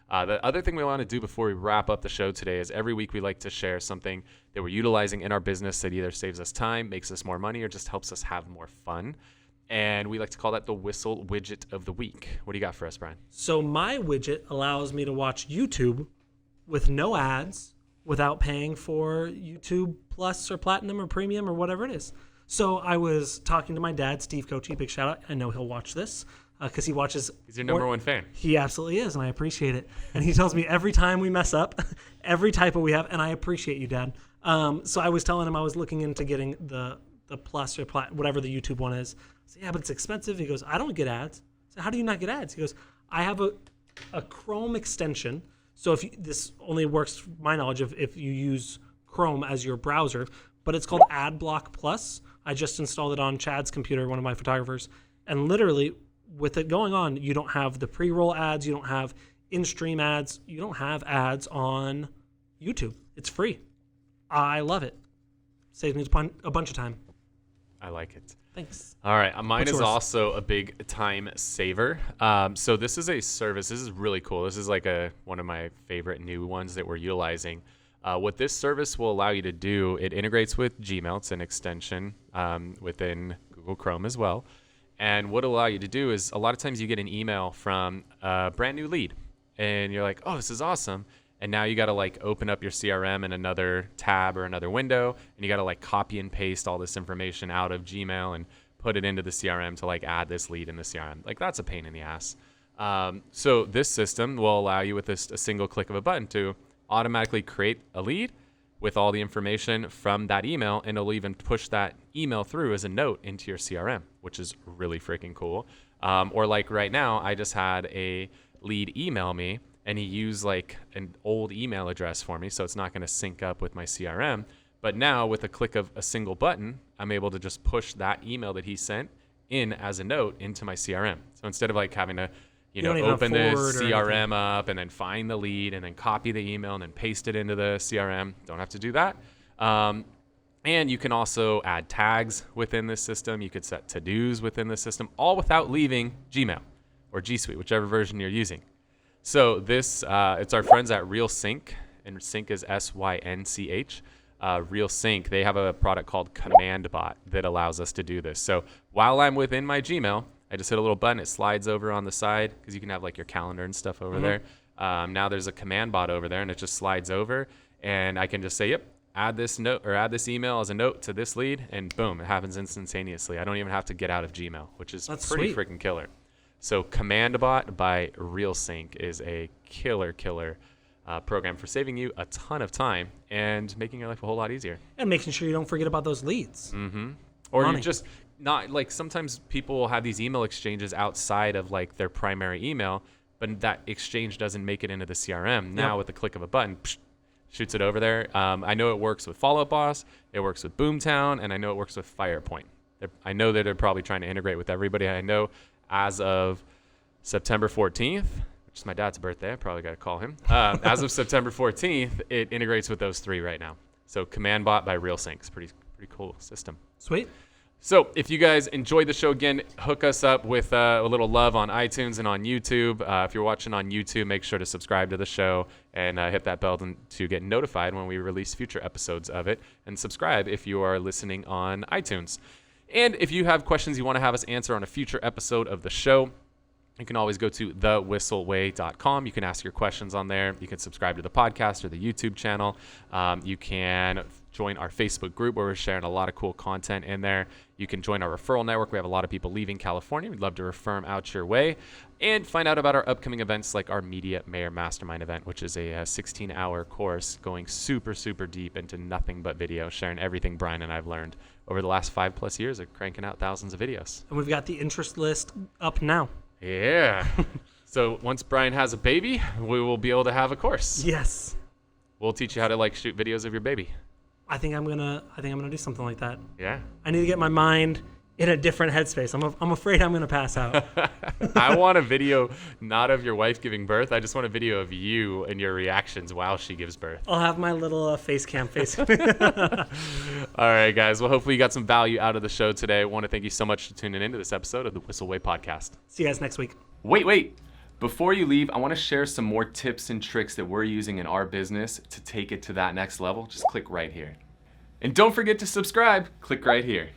The other thing we want to do before we wrap up the show today is every week we like to share something that we're utilizing in our business that either saves us time, makes us more money, or just helps us have more fun. And we like to call that the Whissel Widget of the week. What do you got for us, Bryan? So my widget allows me to watch YouTube with no ads without paying for YouTube Plus or Platinum or Premium or whatever it is. So I was talking to my dad, Steve Kochi, big shout out. I know he'll watch this because he watches. He's your number one fan. He absolutely is, and I appreciate it. And he tells me every time we mess up, every typo we have, and I appreciate you, Dad. So I was telling him I was looking into getting the Plus or whatever the YouTube one is. I said, yeah, but it's expensive. He goes, I don't get ads. I said, how do you not get ads? He goes, I have a Chrome extension. So if this only works, to my knowledge, if you use Chrome as your browser, but it's called AdBlock Plus. I just installed it on Chad's computer, one of my photographers, and literally with it going on, you don't have the pre-roll ads, you don't have in-stream ads, you don't have ads on YouTube. It's free. I love it. Saves me a bunch of time. I like it. Thanks. All right. Mine What's is yours? also a big time saver. So this is a service. This is really cool. This is like one of my favorite new ones that we're utilizing. What this service will allow you to do, it integrates with Gmail. It's an extension within Google Chrome as well. And what it'll allow you to do is a lot of times you get an email from a brand new lead. And you're like, oh, this is awesome. And now you got to like open up your CRM in another tab or another window, and you got to like copy and paste all this information out of Gmail and put it into the CRM to like add this lead in the CRM. Like that's a pain in the ass. So this system will allow you with a single click of a button to automatically create a lead with all the information from that email, and it'll even push that email through as a note into your CRM, which is really freaking cool. Or like right now, I just had a lead email me, and he used like an old email address for me, so it's not going to sync up with my CRM. But now with a click of a single button, I'm able to just push that email that he sent in as a note into my CRM. So instead of like having to, open the CRM up and then find the lead and then copy the email and then paste it into the CRM, don't have to do that. And you can also add tags within this system. You could set to-dos within the system, all without leaving Gmail or gsuite, whichever version you're using. So this, it's our friends at Real Synch, and Synch is SYNCH. Real Synch, they have a product called Command Bot that allows us to do this. So while I'm within my Gmail, I just hit a little button. It slides over on the side because you can have like your calendar and stuff over there. Now there's a Command Bot over there, and it just slides over, and I can just say, yep, add this note or add this email as a note to this lead, and boom, it happens instantaneously. I don't even have to get out of Gmail, which is pretty freaking killer. So Command Bot by Real Synch is a killer program for saving you a ton of time and making your life a whole lot easier. And making sure you don't forget about those leads. Or you're just not like, sometimes people will have these email exchanges outside of like their primary email, but that exchange doesn't make it into the CRM. Now with the click of a button, shoots it over there. I know it works with Follow Up Boss, it works with Boomtown, and I know it works with FirePoint. I know that they're probably trying to integrate with everybody. I know as of September 14th, which is my dad's birthday, I probably got to call him. As of September 14th, it integrates with those three right now. So Command Bot by Real Synch. It's pretty cool system. Sweet. So if you guys enjoyed the show, again, hook us up with a little love on iTunes and on YouTube. If you're watching on YouTube, make sure to subscribe to the show and hit that bell to get notified when we release future episodes of it. And subscribe if you are listening on iTunes. And if you have questions you want to have us answer on a future episode of the show, you can always go to thewhisselway.com. You can ask your questions on there. You can subscribe to the podcast or the YouTube channel. You can join our Facebook group where we're sharing a lot of cool content in there. You can join our referral network. We have a lot of people leaving California. We'd love to refer them out your way. And find out about our upcoming events like our Media Mayor Mastermind event, which is a 16-hour course going super deep into nothing but video, sharing everything Bryan and I've learned over the last 5+ years of cranking out thousands of videos. And we've got the interest list up now. Yeah. So once Bryan has a baby, we will be able to have a course. Yes. We'll teach you how to like shoot videos of your baby. I think I'm gonna do something like that. Yeah. I need to get my mind in a different headspace. I'm afraid I'm gonna pass out. I want a video not of your wife giving birth. I just want a video of you and your reactions while she gives birth. I'll have my little face cam face. All right, guys. Well, hopefully you got some value out of the show today. I want to thank you so much for tuning into this episode of the Whissel Way podcast. See you guys next week. Wait. Before you leave, I want to share some more tips and tricks that we're using in our business to take it to that next level. Just click right here. And don't forget to subscribe. Click right here.